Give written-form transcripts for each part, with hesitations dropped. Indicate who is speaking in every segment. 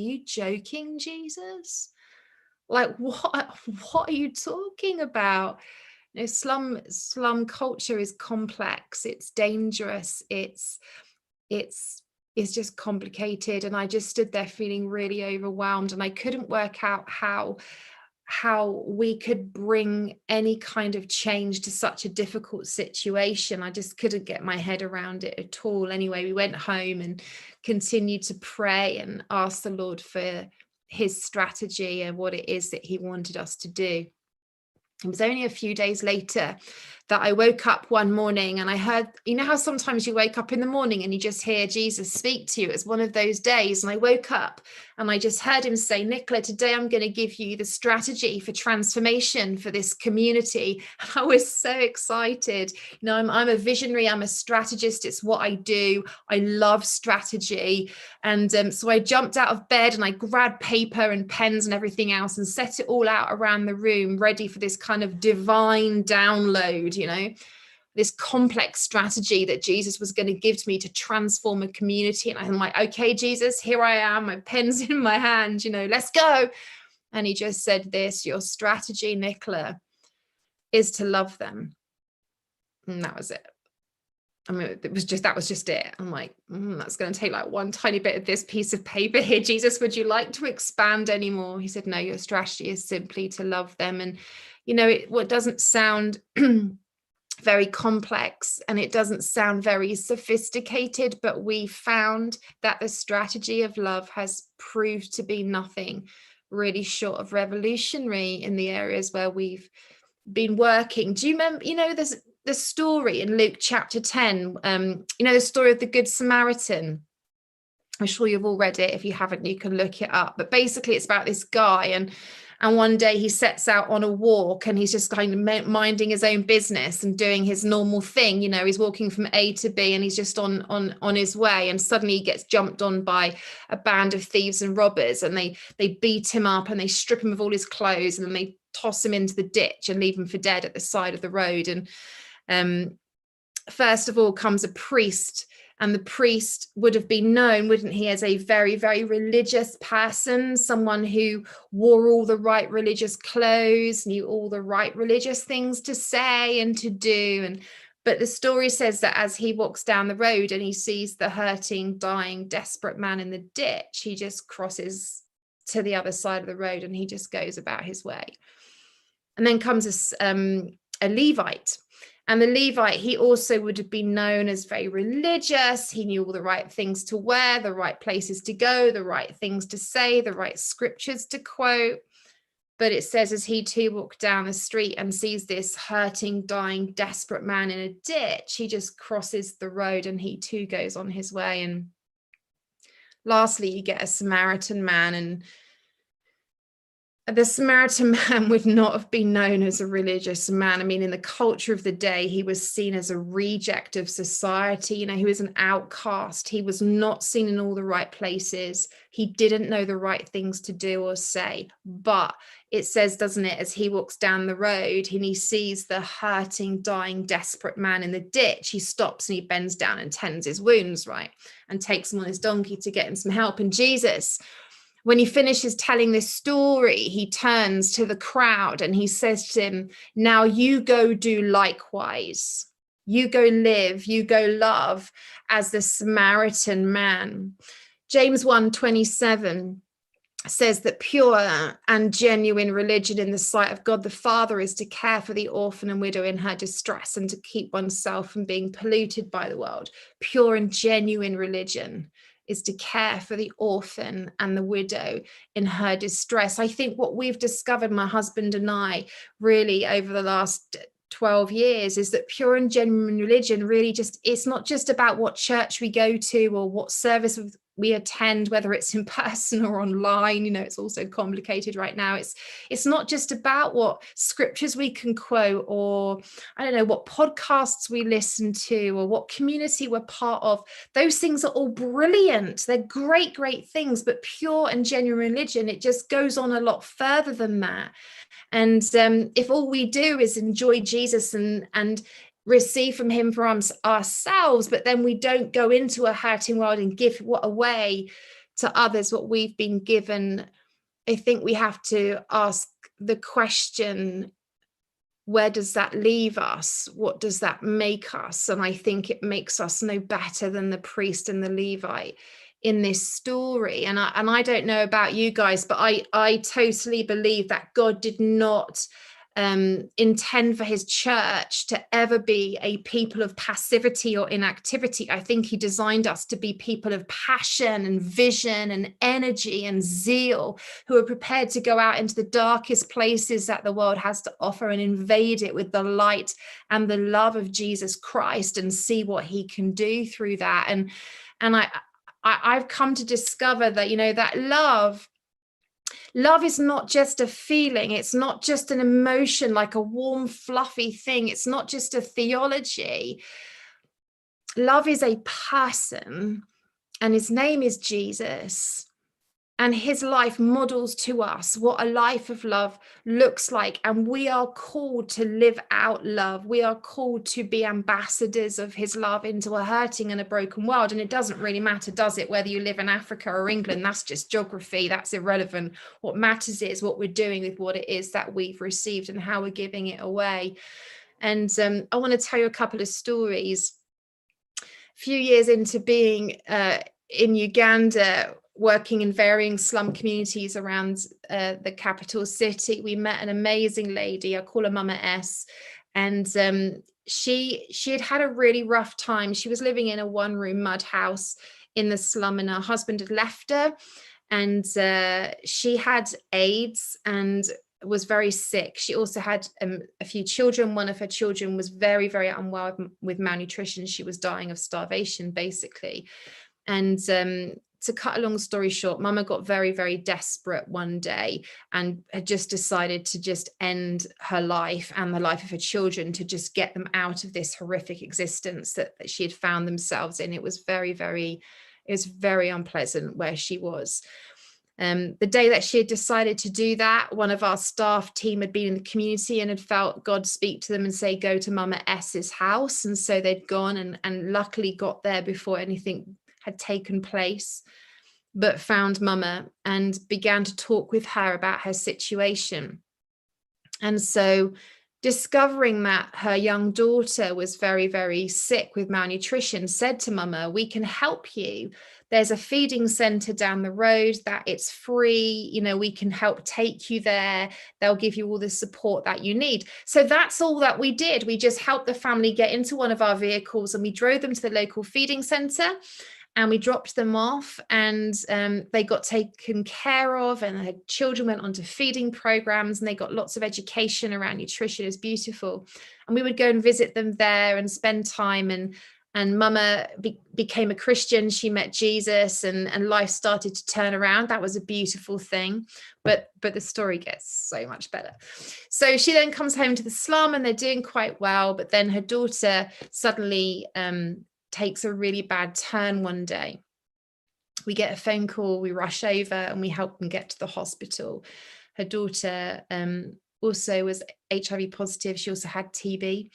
Speaker 1: you joking, Jesus? Like, what are you talking about? You know, slum culture is complex, it's dangerous, it's just complicated. And I just stood there feeling really overwhelmed, and I couldn't work out how we could bring any kind of change to such a difficult situation. I just couldn't get my head around it at all. Anyway, we went home and continued to pray and ask the Lord for his strategy and what it is that he wanted us to do. It was only a few days later that I woke up one morning and I heard, you know how sometimes you wake up in the morning and you just hear Jesus speak to you? It was one of those days. And I woke up and I just heard him say, Nicola, today I'm going to give you the strategy for transformation for this community. And I was so excited. You know, I'm a visionary, I'm a strategist. It's what I do. I love strategy. And so I jumped out of bed and I grabbed paper and pens and everything else and set it all out around the room, ready for this kind of divine download, you know, this complex strategy that Jesus was going to give to me to transform a community. And I'm like, okay, Jesus, here I am, my pen's in my hand, you know, let's go. And he just said this, your strategy, Nicola, is to love them. And that was it. I mean, that was just it. I'm like, that's going to take like one tiny bit of this piece of paper here. Jesus, would you like to expand anymore? He said, no, your strategy is simply to love them. And, you know, what doesn't sound very complex and it doesn't sound very sophisticated, but we found that the strategy of love has proved to be nothing really short of revolutionary in the areas where we've been working. Do you remember, you know, there's the story in Luke chapter 10, you know, the story of the Good Samaritan. I'm sure you've all read it. If you haven't, you can look it up. But basically it's about this guy, and one day he sets out on a walk and he's just kind of minding his own business and doing his normal thing. You know, he's walking from A to B and he's just on his way, and suddenly he gets jumped on by a band of thieves and robbers, and they beat him up and they strip him of all his clothes, and then they toss him into the ditch and leave him for dead at the side of the road. And first of all comes a priest, and the priest would have been known, wouldn't he, as a very, very religious person, someone who wore all the right religious clothes, knew all the right religious things to say and to do. But the story says that as he walks down the road and he sees the hurting, dying, desperate man in the ditch, he just crosses to the other side of the road and he just goes about his way. And then comes a Levite. And the Levite, he also would have been known as very religious. He knew all the right things to wear, the right places to go, the right things to say, the right scriptures to quote. But it says as he too walked down the street and sees this hurting, dying, desperate man in a ditch, he just crosses the road and he too goes on his way. And lastly, you get a Samaritan man, and the Samaritan man would not have been known as a religious man. I mean, in the culture of the day, he was seen as a reject of society. You know, he was an outcast. He was not seen in all the right places. He didn't know the right things to do or say. But it says, doesn't it, as he walks down the road and he sees the hurting, dying, desperate man in the ditch, he stops and he bends down and tends his wounds, right? And takes him on his donkey to get him some help. And Jesus, when he finishes telling this story, he turns to the crowd and he says to him, now you go do likewise. You go live, you go love as the Samaritan man. James 1:27 says that pure and genuine religion in the sight of God the Father is to care for the orphan and widow in her distress and to keep oneself from being polluted by the world. Pure and genuine religion is to care for the orphan and the widow in her distress. I think what we've discovered, my husband and I, really over the last 12 years is that pure and genuine religion really it's not just about what church we go to or what service we attend, whether it's in person or online. You know, it's also complicated right now. It's not just about what scriptures we can quote, or I don't know, what podcasts we listen to, or what community we're part of. Those things are all brilliant. They're great, great things, but pure and genuine religion, it just goes on a lot further than that. And if all we do is enjoy Jesus and receive from him for ourselves, but then we don't go into a hurting world and give what away to others what we've been given, I think we have to ask the question, where does that leave us? What does that make us? And I think it makes us no better than the priest and the Levite in this story. And I don't know about you guys, but I totally believe that God did not intend for his church to ever be a people of passivity or inactivity. I think he designed us to be people of passion and vision and energy and zeal, who are prepared to go out into the darkest places that the world has to offer and invade it with the light and the love of Jesus Christ and see what he can do through that. And I've come to discover that, that love is not just a feeling. It's not just an emotion, like a warm, fluffy thing. It's not just a theology. Love is a person, and his name is Jesus. And his life models to us what a life of love looks like. And we are called to live out love. We are called to be ambassadors of his love into a hurting and a broken world. And it doesn't really matter, does it, whether you live in Africa or England? That's just geography. That's irrelevant. What matters is what we're doing with what it is that we've received and how we're giving it away. And I want to tell you a couple of stories. A few years into being in Uganda, working in varying slum communities around the capital city, we met an amazing lady. I call her Mama S. And she had a really rough time. She was living in a one-room mud house in the slum, and her husband had left her. And she had AIDS and was very sick. She also had a few children. One of her children was very, very unwell with malnutrition. She was dying of starvation, basically. And to cut a long story short, Mama got very, very desperate one day and had just decided to just end her life and the life of her children, to just get them out of this horrific existence that she had found themselves in. It was very, very unpleasant where she was. The day that she had decided to do that, one of our staff team had been in the community and had felt God speak to them and say, go to Mama S's house. And so they'd gone and luckily got there before anything had taken place, but found Mama and began to talk with her about her situation. And so discovering that her young daughter was very, very sick with malnutrition, said to Mama, we can help you. There's a feeding center down the road that it's free. We can help take you there. They'll give you all the support that you need. So that's all that we did. We just helped the family get into one of our vehicles and we drove them to the local feeding center. And we dropped them off, and they got taken care of, and her children went on to feeding programs, and they got lots of education around nutrition. It was beautiful. And we would go and visit them there and spend time. And Mama became a Christian. She met Jesus, and life started to turn around. That was a beautiful thing. But the story gets so much better. So she then comes home to the slum, and they're doing quite well. But then her daughter suddenly takes a really bad turn one day. We get a phone call, we rush over, and we help them get to the hospital. Her daughter also was HIV positive. She also had TB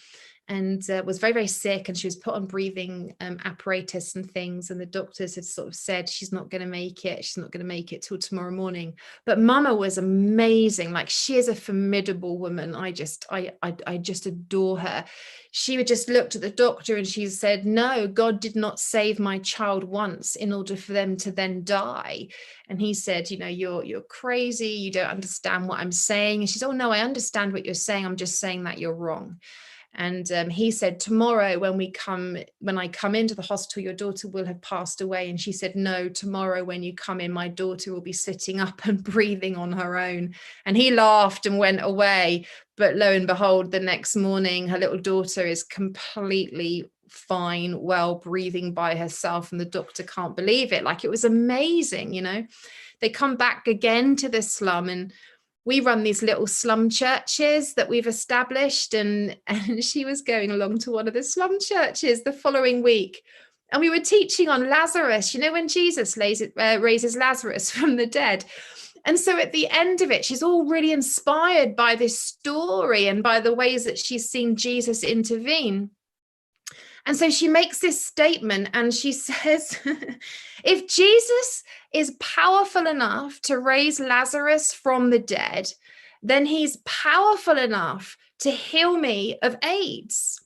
Speaker 1: and was very, very sick, and she was put on breathing apparatus and things, and the doctors had sort of said she's not going to make it till tomorrow morning. But Mama was amazing. Like, she is a formidable woman. I just adore her. She would just looked at the doctor and she said, no, God did not save my child once in order for them to then die. And he said, you're crazy, you don't understand what I'm saying. And she said, oh no, I understand what you're saying, I'm just saying that you're wrong. And he said, tomorrow when I come into the hospital, your daughter will have passed away. And she said, no, tomorrow when you come in, my daughter will be sitting up and breathing on her own. And he laughed and went away. But lo and behold, the next morning, her little daughter is completely fine, well, breathing by herself. And the doctor can't believe it. Like, it was amazing, They come back again to the slum, and we run these little slum churches that we've established, and she was going along to one of the slum churches the following week. And we were teaching on Lazarus, when Jesus raises Lazarus from the dead. And so at the end of it, she's all really inspired by this story and by the ways that she's seen Jesus intervene. And so she makes this statement and she says, if Jesus is powerful enough to raise Lazarus from the dead, then he's powerful enough to heal me of AIDS.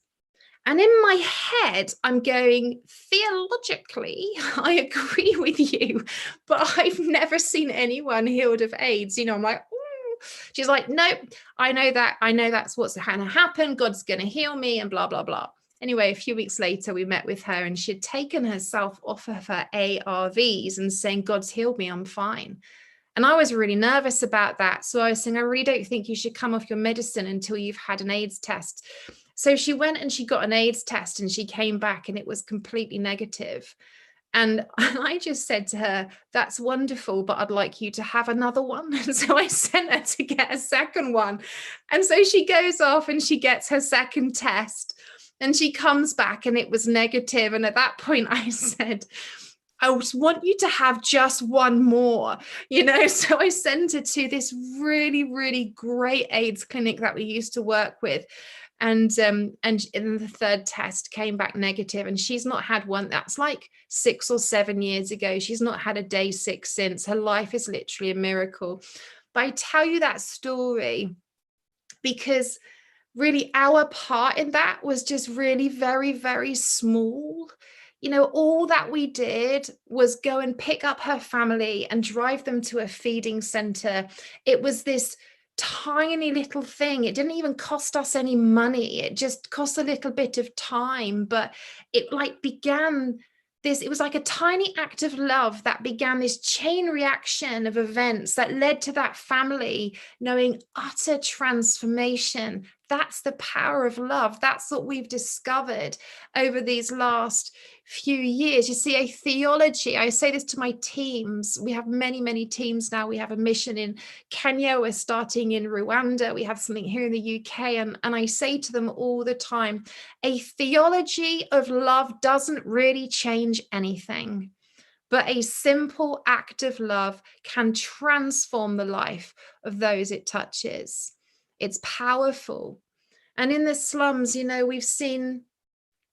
Speaker 1: And in my head, I'm going, theologically, I agree with you, but I've never seen anyone healed of AIDS. I'm like, ooh. She's like, nope, I know that's what's going to happen. God's going to heal me and blah, blah, blah. Anyway, a few weeks later, we met with her and she'd taken herself off of her ARVs and saying, God's healed me, I'm fine. And I was really nervous about that. So I was saying, I really don't think you should come off your medicine until you've had an AIDS test. So she went and she got an AIDS test and she came back and it was completely negative. And I just said to her, that's wonderful, but I'd like you to have another one. And so I sent her to get a second one. And so she goes off and she gets her second test and she comes back and it was negative. And at that point I said, I want you to have just one more, so I sent her to this really, really great AIDS clinic that we used to work with. And the third test came back negative, and she's not had one. That's like 6 or 7 years ago. She's not had a day sick since. Her life is literally a miracle. But I tell you that story because really our part in that was just really very, very small. All that we did was go and pick up her family and drive them to a feeding center. It was this tiny little thing. It didn't even cost us any money. It just cost a little bit of time, but it began this, it was like a tiny act of love that began this chain reaction of events that led to that family knowing utter transformation. That's the power of love. That's what we've discovered over these last few years. You see, a theology, I say this to my teams. We have many, many teams now. We have a mission in Kenya. We're starting in Rwanda. We have something here in the UK. And I say to them all the time, a theology of love doesn't really change anything, but a simple act of love can transform the life of those it touches. It's powerful. And in the slums, we've seen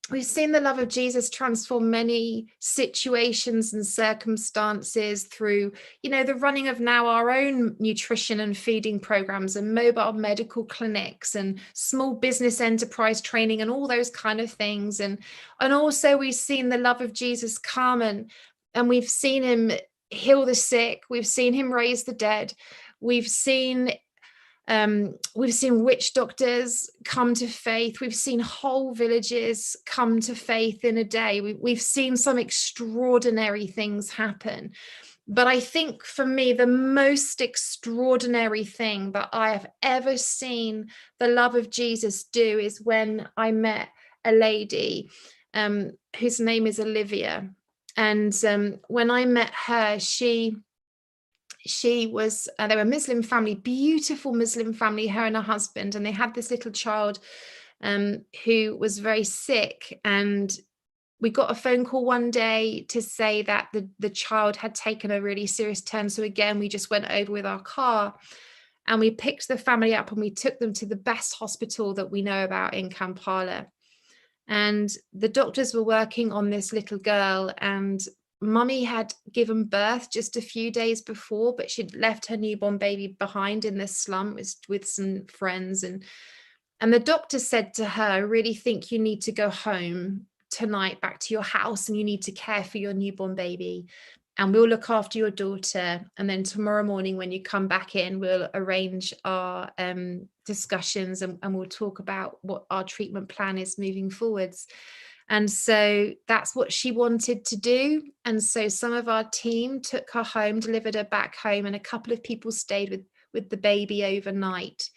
Speaker 1: the love of Jesus transform many situations and circumstances through, the running of now our own nutrition and feeding programs and mobile medical clinics and small business enterprise training and all those kind of things. And also we've seen the love of Jesus come and we've seen him heal the sick. We've seen him raise the dead. We've seen witch doctors come to faith. We've seen whole villages come to faith in a day. We've seen some extraordinary things happen. But I think for me, the most extraordinary thing that I have ever seen the love of Jesus do is when I met a lady whose name is Olivia. And when I met her, she was, they were a Muslim family, beautiful Muslim family, her and her husband, and they had this little child who was very sick. And we got a phone call one day to say that the child had taken a really serious turn. So again, we just went over with our car and we picked the family up and we took them to the best hospital that we know about in Kampala. And the doctors were working on this little girl, and Mummy had given birth just a few days before, but she'd left her newborn baby behind in the slum with some friends. And the doctor said to her, I really think you need to go home tonight back to your house and you need to care for your newborn baby. And we'll look after your daughter. And then tomorrow morning when you come back in, we'll arrange our discussions and we'll talk about what our treatment plan is moving forwards. And so that's what she wanted to do. And so some of our team took her home, delivered her back home, and a couple of people stayed with the baby overnight.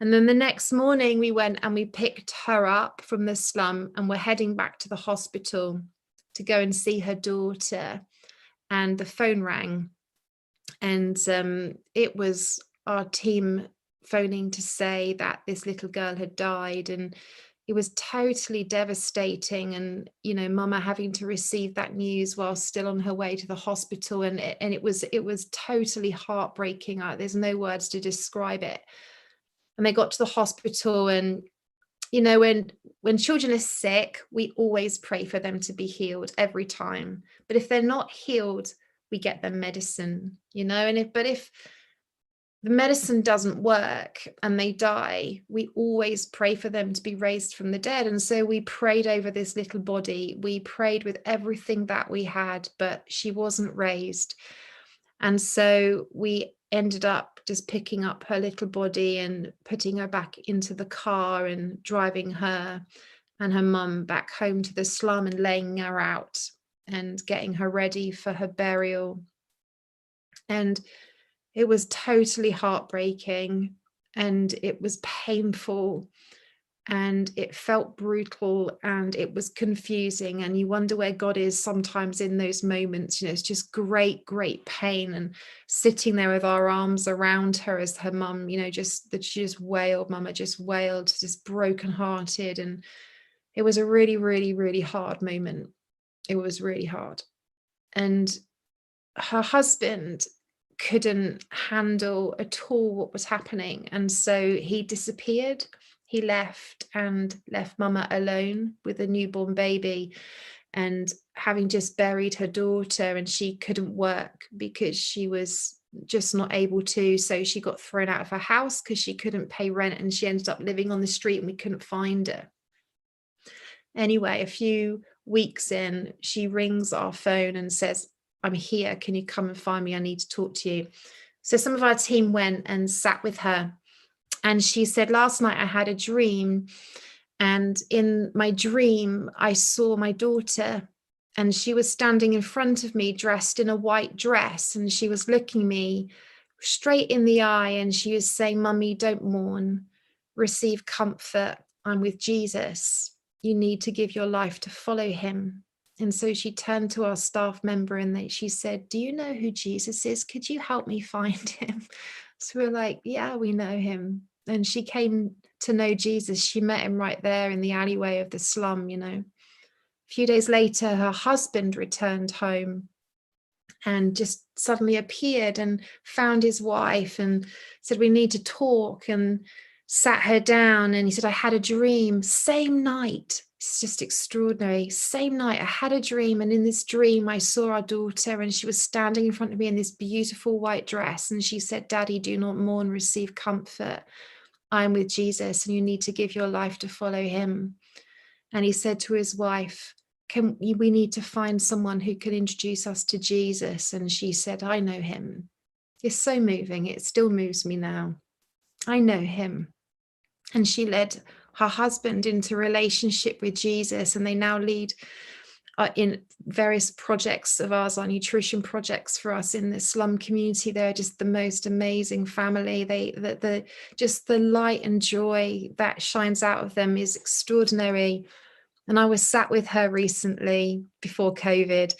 Speaker 1: And then the next morning we went and we picked her up from the slum and we're heading back to the hospital to go and see her daughter. And the phone rang, and it was our team phoning to say that this little girl had died. And it was totally devastating. And, Mama having to receive that news while still on her way to the hospital. And it was totally heartbreaking. There's no words to describe it. And they got to the hospital and You know, when children are sick, we always pray for them to be healed every time. But if they're not healed, we get them medicine, you know, and if the medicine doesn't work and they die, we always pray for them to be raised from the dead. And so we prayed over this little body. We prayed with everything that we had, but she wasn't raised. And so we ended up just picking up her little body and putting her back into the car and driving her and her mum back home to the slum and laying her out and getting her ready for her burial. And it was totally heartbreaking, and it was painful, and it felt brutal, and it was confusing, and you wonder where God is sometimes in those moments. You know, it's just great pain, and sitting there with our arms around her as her mum, you know, just that she just wailed, mama just wailed, just brokenhearted. And it was a really hard moment. It was really hard. And her husband couldn't handle at all what was happening, and so he disappeared. He left mama alone with a newborn baby, and having just buried her daughter, and she couldn't work because she was just not able to, so she got thrown out of her house because she couldn't pay rent, and she ended up living on the street and we couldn't find her. Anyway, a few weeks in, she rings our phone and says, "I'm here. Can you come and find me? I need to talk to you." So some of our team went and sat with her. And she said, "Last night I had a dream. And in my dream, I saw my daughter. And she was standing in front of me dressed in a white dress. And she was looking me straight in the eye. And she was saying, 'Mummy, don't mourn. Receive comfort. I'm with Jesus. You need to give your life to follow him.'" And so she turned to our staff member and she said, "Do you know who Jesus is? Could you help me find him?" So we're like, "Yeah, we know him." And she came to know Jesus. She met him right there in the alleyway of the slum, you know. A few days later, her husband returned home and just suddenly appeared and found his wife and said, "We need to talk," and sat her down. And he said, "I had a dream." Same night. It's just extraordinary. Same night, I had a dream. And in this dream, I saw our daughter, and she was standing in front of me in this beautiful white dress. And she said, "Daddy, do not mourn, receive comfort. I'm with Jesus, and you need to give your life to follow him." And he said to his wife, "We need to find someone who can introduce us to Jesus." And she said, "I know him." It's so moving. It still moves me now. I know him. And she led her husband into relationship with Jesus, and they now lead in various projects of ours, our nutrition projects for us in the slum community. They're just the most amazing family. Just the light and joy that shines out of them is extraordinary. And I was sat with her recently before COVID,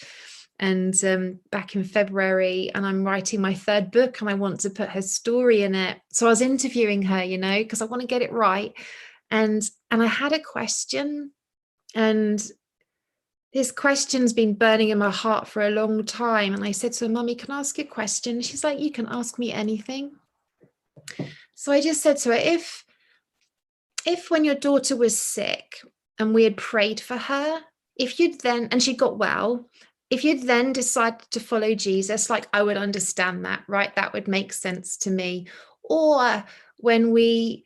Speaker 1: and back in February, and I'm writing my third book and I want to put her story in it. So I was interviewing her, you know, because I want to get it right. And I had a question, and this question's been burning in my heart for a long time. And I said to her, "Mummy, can I ask you a question?" She's like, "You can ask me anything." So I just said to her, if when your daughter was sick and we had prayed for her, if you'd then, and she got well, if you'd then decided to follow Jesus, like, I would understand that, right? That would make sense to me. Or when we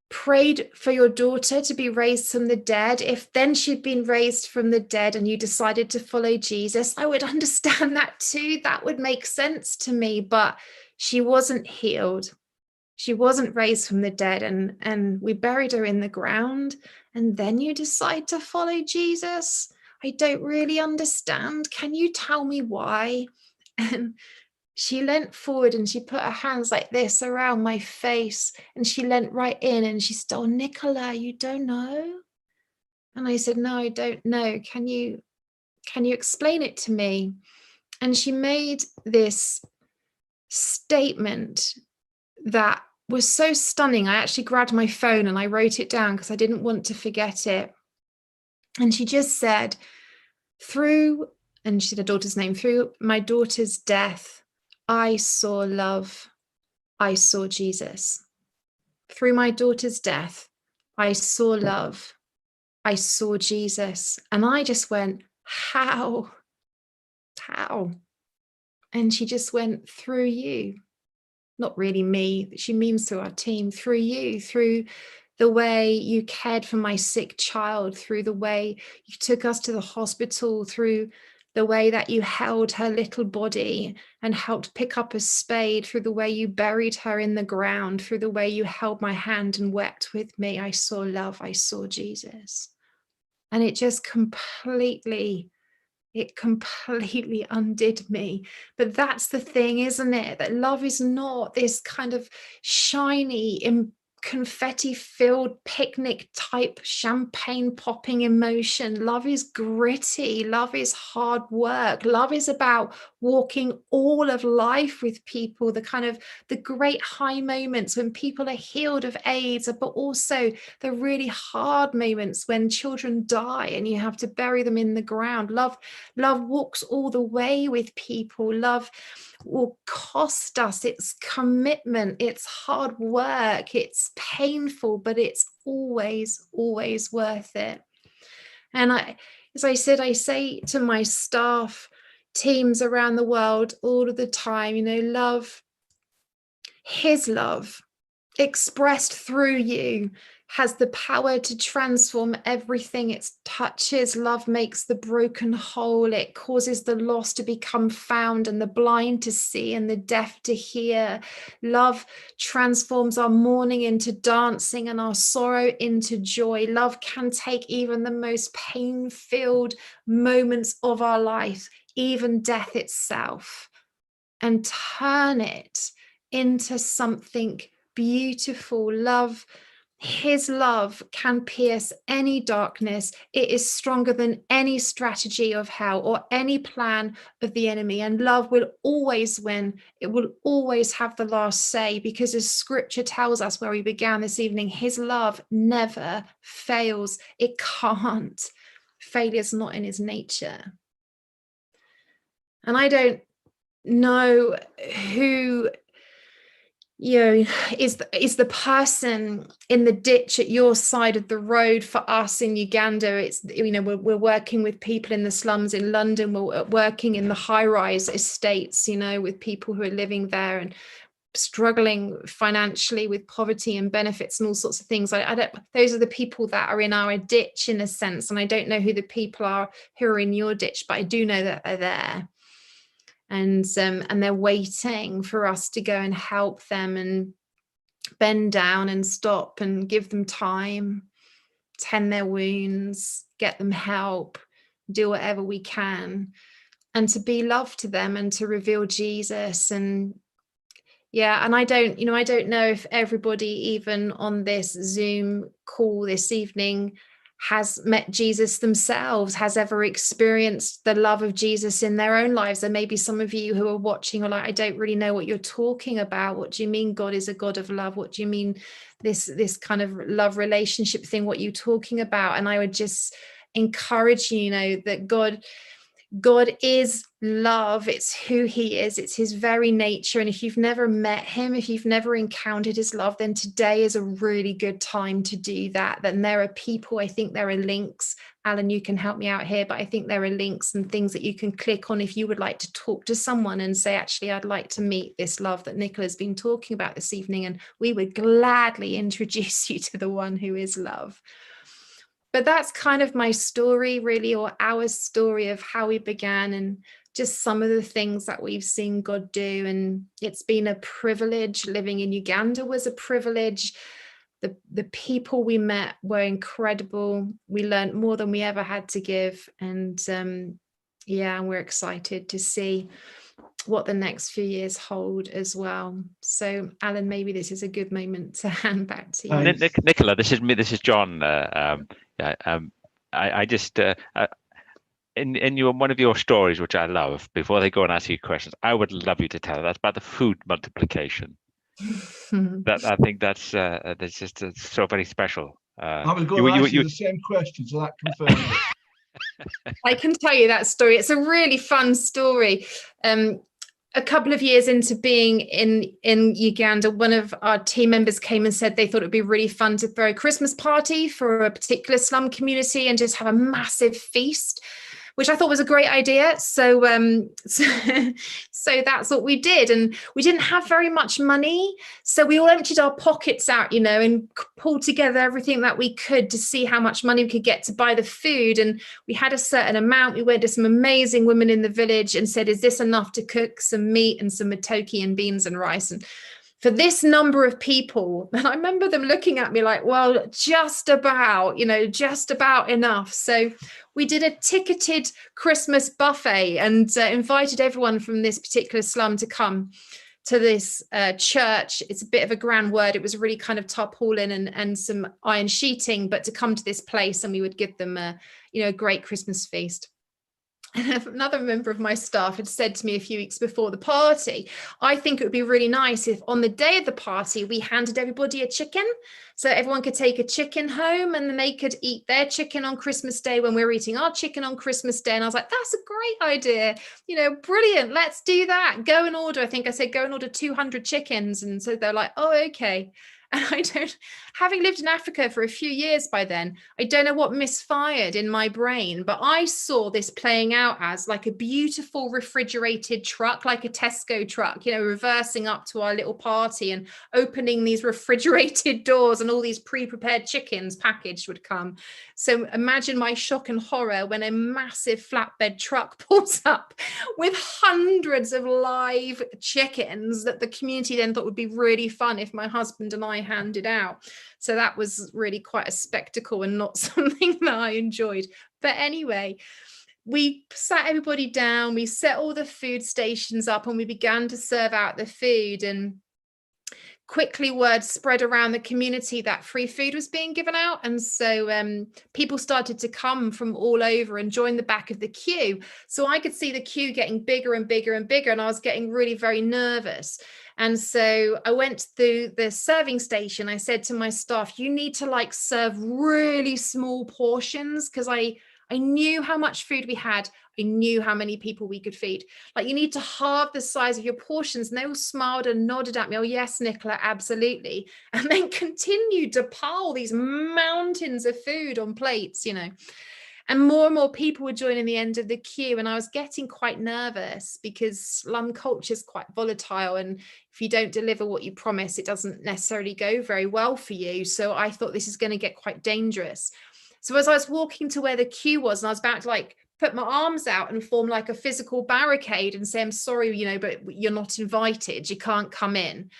Speaker 1: prayed for your daughter to be raised from the dead, if then she'd been raised from the dead and you decided to follow Jesus, I would understand that too. That would make sense to me. But she wasn't healed. She wasn't raised from the dead, and we buried her in the ground, and then you decide to follow Jesus. I don't really understand. Can you tell me why? And she leant forward and she put her hands like this around my face, and she leant right in and she said, "Oh, Nicola, you don't know?" And I said, "No, I don't know. Can you explain it to me?" And she made this statement that was so stunning. I actually grabbed my phone and I wrote it down because I didn't want to forget it. And she just said, and she said her daughter's name, "Through my daughter's death, I saw love. I saw Jesus. Through my daughter's death, I saw love. I saw Jesus. And I just went, how? How? And she just went, through you. Not really me, but she means through our team, through you, through the way you cared for my sick child, through the way you took us to the hospital, through the way that you held her little body and helped pick up a spade, through the way you buried her in the ground, through the way you held my hand and wept with me. I saw love. I saw Jesus. And it just completely undid me. But that's the thing, isn't it? That love is not this kind of shiny, confetti filled picnic type champagne popping emotion. Love is gritty. Love is hard work. Love is about walking all of life with people, the kind of the great high moments when people are healed of AIDS, but also the really hard moments when children die and you have to bury them in the ground. Love walks all the way with people. Love will cost us. It's commitment. It's hard work. It's painful, but it's always worth it. And as I said, I say to my staff, teams around the world all of the time, love, his love expressed through you has the power to transform everything it touches. Love makes the broken whole. It causes the lost to become found and the blind to see and the deaf to hear. Love transforms our mourning into dancing and our sorrow into joy. Love can take even the most pain-filled moments of our life, even death itself, and turn it into something beautiful. Love, his love can pierce any darkness. It is stronger than any strategy of hell or any plan of the enemy. And love will always win. It will always have the last say, because as scripture tells us, where we began this evening, his love never fails. It can't. Failure is not in his nature. And I don't know who is the person in the ditch at your side of the road. For us in Uganda, it's we're working with people in the slums in London. We're working in the high-rise estates, with people who are living there and struggling financially with poverty and benefits and all sorts of things. I don't. Those are the people that are in our ditch, in a sense, and I don't know who the people are who are in your ditch, but I do know that they're there. And they're waiting for us to go and help them and bend down and stop and give them time, tend their wounds, get them help, do whatever we can, and to be love to them and to reveal Jesus. And and I don't know if everybody, even on this Zoom call this evening, has met Jesus themselves, has ever experienced the love of Jesus in their own lives. There may be some of you who are watching are like, I don't really know what you're talking about. What do you mean God is a God of love? What do you mean this kind of love relationship thing? What are you talking about? And I would just encourage you, that God is love. It's who he is. It's his very nature. And if you've never met him, if you've never encountered his love, then today is a really good time to do that. Then there are people, I think there are links. Alan, you can help me out here, but I think there are links and things that you can click on if you would like to talk to someone and say, actually, I'd like to meet this love that Nicola's been talking about this evening. And we would gladly introduce you to the one who is love. But that's kind of my story, really, or our story of how we began and just some of the things that we've seen God do. And it's been a privilege. Living in Uganda was a privilege. The people we met were incredible. We learned more than we ever had to give. And we're excited to see what the next few years hold as well. So Alan, maybe this is a good moment to hand back to you.
Speaker 2: Nicola, this is me. This is John. I just in one of your stories, which I love, before they go and ask you questions, I would love you to tell us about the food multiplication. That I think that's just so very special.
Speaker 3: I was going to ask you the same question, so that confirms it.
Speaker 1: I can tell you that story. It's a really fun story. a couple of years into being in Uganda, one of our team members came and said they thought it'd be really fun to throw a Christmas party for a particular slum community and just have a massive feast, which I thought was a great idea. So that's what we did. And we didn't have very much money. So we all emptied our pockets out, and pulled together everything that we could to see how much money we could get to buy the food. And we had a certain amount. We went to some amazing women in the village and said, is this enough to cook some meat and some matoke and beans and rice? And for this number of people, and I remember them looking at me like, well, just about enough. So we did a ticketed Christmas buffet and invited everyone from this particular slum to come to this church. It's a bit of a grand word. It was really kind of tarpaulin and some iron sheeting, but to come to this place, and we would give them a great Christmas feast. And another member of my staff had said to me a few weeks before the party, I think it would be really nice if on the day of the party, we handed everybody a chicken. So everyone could take a chicken home and then they could eat their chicken on Christmas Day when we're eating our chicken on Christmas Day. And I was like, that's a great idea. Brilliant. Let's do that. Go and order. I think I said, go and order 200 chickens. And so they're like, oh, okay. And having lived in Africa for a few years by then, I don't know what misfired in my brain, but I saw this playing out as like a beautiful refrigerated truck, like a Tesco truck, reversing up to our little party and opening these refrigerated doors, and all these pre-prepared chickens packaged would come. So imagine my shock and horror when a massive flatbed truck pulls up with hundreds of live chickens that the community then thought would be really fun if my husband and I handed out. So that was really quite a spectacle and not something that I enjoyed. But anyway, we sat everybody down, we set all the food stations up, and we began to serve out the food. And quickly word spread around the community that free food was being given out. And so people started to come from all over and join the back of the queue. So I could see the queue getting bigger and bigger and bigger, and I was getting really very nervous. And so I went through the serving station. I said to my staff, you need to serve really small portions, because I knew how much food we had. I knew how many people we could feed. You need to halve the size of your portions. And they all smiled and nodded at me. Oh, yes, Nicola, absolutely. And then continued to pile these mountains of food on plates, And more and more people were joining the end of the queue. And I was getting quite nervous, because slum culture is quite volatile. And if you don't deliver what you promise, it doesn't necessarily go very well for you. So I thought this is going to get quite dangerous. So as I was walking to where the queue was, and I was about to put my arms out and form a physical barricade and say, I'm sorry, but you're not invited. You can't come in.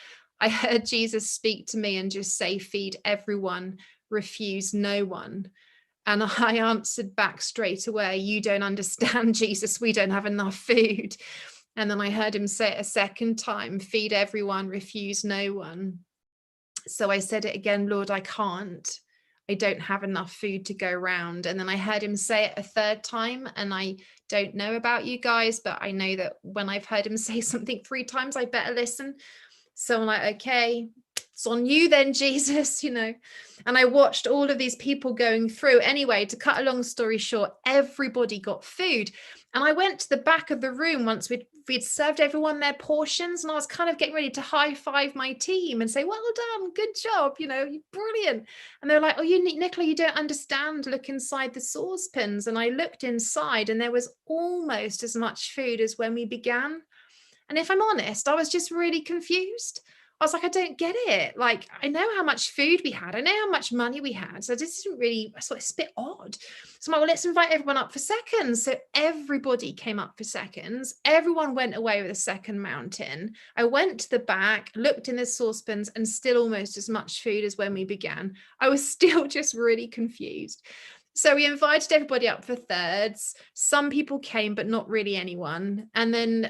Speaker 1: I heard Jesus speak to me and just say, feed everyone, refuse no one. And I answered back straight away, you don't understand, Jesus, we don't have enough food. And then I heard him say it a second time, feed everyone, refuse no one. So I said it again, Lord, I can't. I don't have enough food to go around. And then I heard him say it a third time. And I don't know about you guys, but I know that when I've heard him say something 3 times, I better listen. So I'm like, okay, it's on you then, Jesus, And I watched all of these people going through. Anyway, to cut a long story short, everybody got food. And I went to the back of the room once we'd served everyone their portions, and I was kind of getting ready to high five my team and say, well done, good job, you're brilliant. And they're like, oh, Nicola, you don't understand, look inside the saucepans. And I looked inside, and there was almost as much food as when we began. And if I'm honest, I was just really confused. I was like, I don't get it. I know how much food we had. I know how much money we had. So this isn't really, I thought it's a bit odd. So I'm like, well, let's invite everyone up for seconds. So everybody came up for seconds. Everyone went away with a second mountain. I went to the back, looked in the saucepans, and still almost as much food as when we began. I was still just really confused. So we invited everybody up for thirds. Some people came, but not really anyone. And then